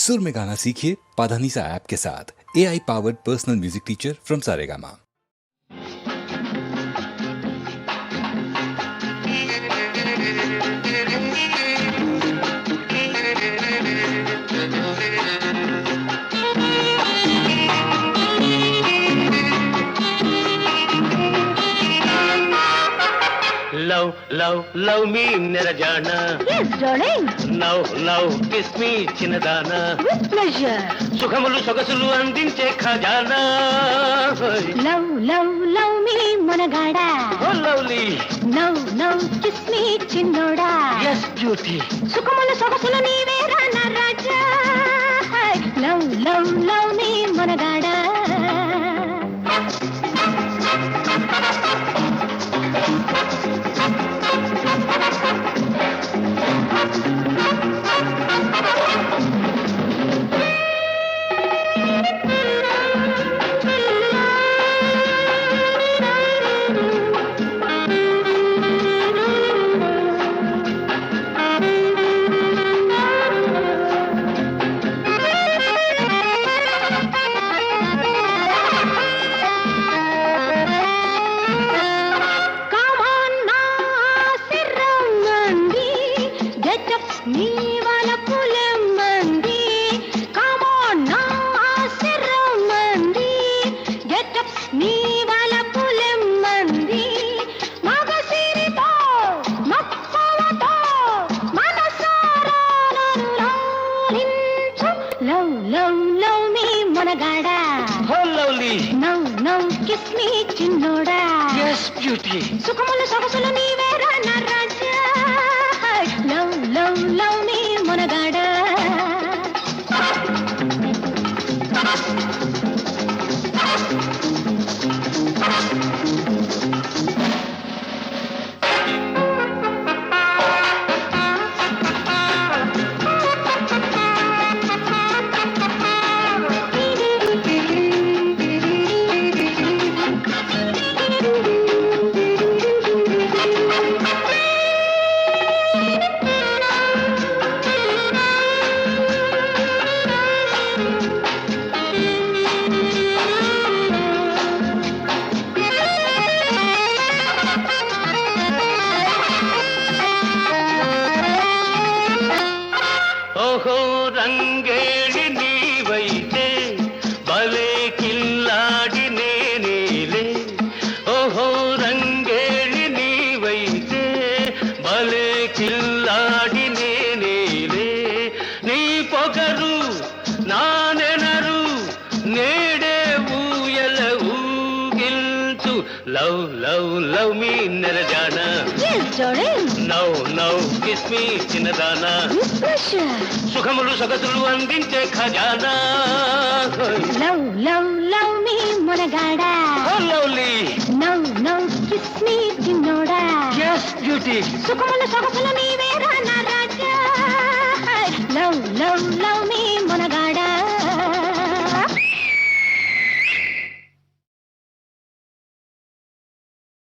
सुर में गाना सीखिए पाधानीसा ऐप के साथ। AI powered personal music teacher from Saregama. Love, love, love me, Nirajana. Yes, darling. Now, now, kiss me, Chinadana. With pleasure. సుఖములు సొగసులు అందించే ఖజానా. Love, love, love me, monagada. Oh, lovely. No, no, kiss me, chinnoda. Yes, beauty. సుఖములు సొగసులు నీవేరా నా రాజా. Love, love, love me, monagada. No, no, kiss me, chinnoda. Yes, beauty. సుఖములు సొగసులు నీవేరా నా రాజా. Love, love, love me, monagada. ఓహో రంగేళి నీవైతే భలే కిల్లాడి నేనేలే. ఓహో రంగేళి నీవైతే భలే కిల్లాడి నేనేలే. నీ పొగరు నానెనరు నేడే ఊయల ఊగిల్చు. లవ్ లవ్ లవ్ మీ నిరజానా. Yes, darling. Now now kiss me చిన్నదానా. With pleasure. సుఖములు సొగసులు అందించే ఖజానా. Love, love, love me, monagada. Oh, lovely. No, no, kiss me, chinnoda. Yes, beauty. సుఖములు సొగసులు నీవేరా నా రాజా.